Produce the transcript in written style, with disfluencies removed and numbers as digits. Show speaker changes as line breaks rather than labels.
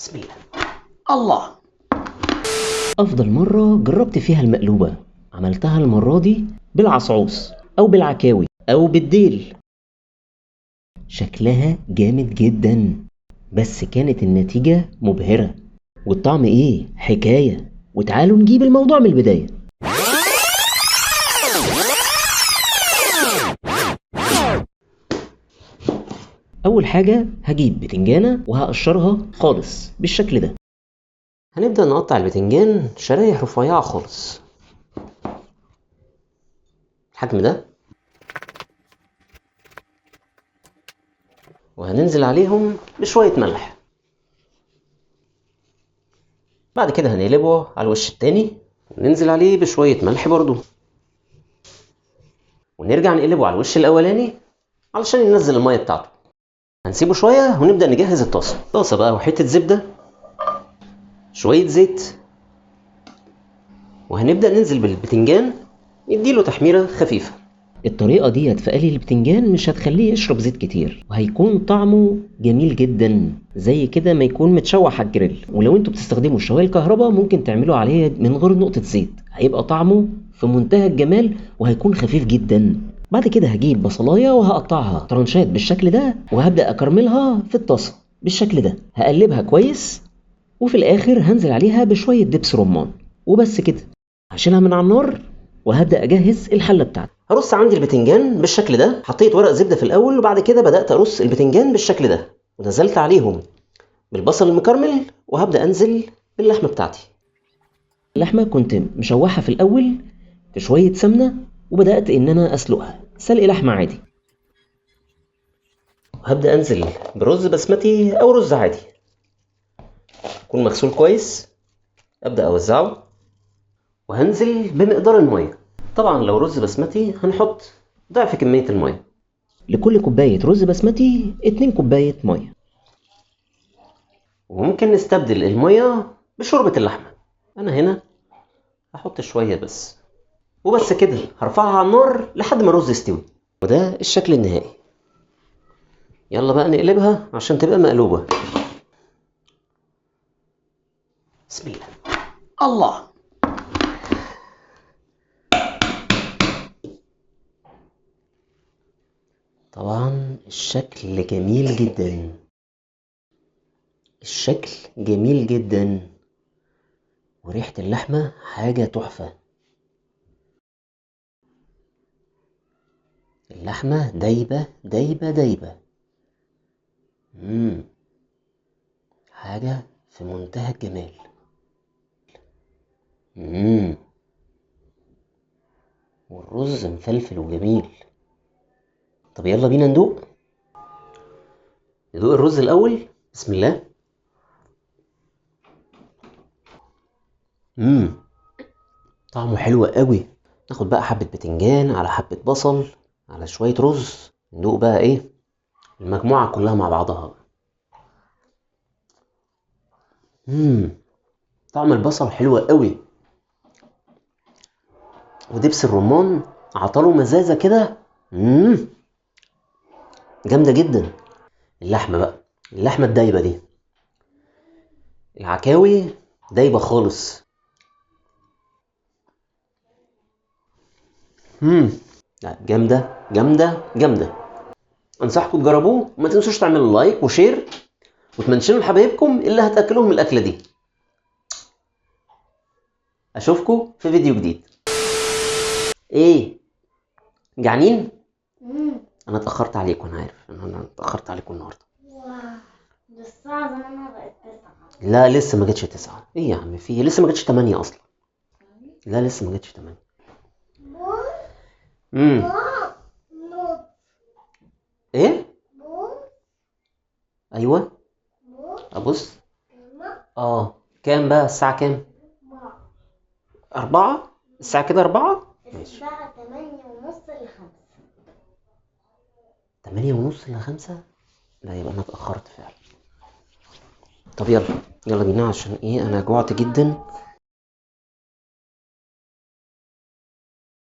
بسم الله. الله. أفضل مرة جربت فيها المقلوبة عملتها المرة دي بالعصعوص أو بالعكاوي أو بالديل. شكلها جامد جدا، بس كانت النتيجة مبهرة والطعم إيه حكاية. وتعالوا نجيب الموضوع من البداية. أول حاجة هجيب بتنجانة وهقشرها خالص بالشكل ده. هنبدأ نقطع البتنجان شرايح رفيعة خالص الحجم ده، وهننزل عليهم بشوية ملح. بعد كده هنقلبه على الوش التاني وننزل عليه بشوية ملح برضو، ونرجع نقلبه على الوش الأولاني علشان ينزل المية بتاعته. هنسيبه شوية ونبدأ نجهز الطاسة بقى، وحتة زبدة، شوية زيت، وهنبدأ ننزل بالبتنجان نديله تحميرة خفيفة. الطريقة دي في قلي البتنجان مش هتخليه يشرب زيت كتير، وهيكون طعمه جميل جدا زي كده ما يكون متشوح على الجريل. ولو انتوا بتستخدموا الشوايه الكهرباء ممكن تعملوا عليه من غير نقطة زيت، هيبقى طعمه في منتهى الجمال وهيكون خفيف جدا. بعد كده هجيب بصلاية وهقطعها طرنشات بالشكل ده، وهبدأ أكرملها في الطاسة بالشكل ده. هقلبها كويس، وفي الآخر هنزل عليها بشوية دبس رمان وبس كده. هشيلها من على النار وهبدأ أجهز الحلة بتاعتي. هرص عندي البتنجان بالشكل ده. حطيت ورق زبدة في الأول، وبعد كده بدأت أرص البتنجان بالشكل ده، ونزلت عليهم بالبصل المكرمل، وهبدأ أنزل باللحمة بتاعتي. اللحمة كنت مشوحها في الأول في شوية سمنة، وبدأت إن أنا أسلقها سلق لحمة عادي. وهبدأ أنزل برز بسمتي أو رز عادي يكون مغسول كويس، أبدأ أوزعه، وهنزل بمقدار المية. طبعا لو رز بسمتي هنحط ضعف كمية المية. لكل كوباية رز بسمتي 2 كوباية مية. وممكن نستبدل المية بشوربة اللحمة. أنا هنا هحط شوية بس، وبس كده. هرفعها على النار لحد ما الرز يستوي، وده الشكل النهائي. يلا بقى نقلبها عشان تبقى مقلوبة. بسم الله. الله. طبعا الشكل جميل جدا، الشكل جميل جدا، وريحة اللحمة حاجة تحفة. اللحمة دايبة دايبة دايبة. حاجة في منتهى الجمال. والرز مفلفل وجميل. طب يلا بينا ندوق الرز الأول. بسم الله. طعمه حلو قوي. ناخد بقى حبة بتنجان على حبة بصل على شوية رز، ندوق بقى ايه المجموعة كلها مع بعضها. طعم البصل حلو قوي، ودبس الرمان عطاله مزازة كده جامدة جدا. اللحمة بقى، اللحمة الدايبة دي، العكاوي دايبة خالص. لا، جامدة جامدة جامدة. انصحكم تجربوه، وما تنسوش تعملوا لايك وشير، وتمنشنوا لحبايبكم اللي هتاكلوهم الاكله دي. اشوفكم في فيديو جديد. ايه جعانين؟ انا اتاخرت عليكم، انا عارف انا اتاخرت عليكم النهارده.
ده الساعة زمانها بقت 9.
لا لسه ما جتش 9. ايه يا عم، في لسه ما جتش 8 اصلا. لا لسه ما جتش 8. ايه؟ ايوه ابص. كام بقى الساعه كام؟ 4. الساعه كده 4.
الساعة 8:30 ل5.
8:30 ل5. لا يبقى انا اتاخرت فعلا. طب يلا يلا بينا، عشان ايه انا جوعت جدا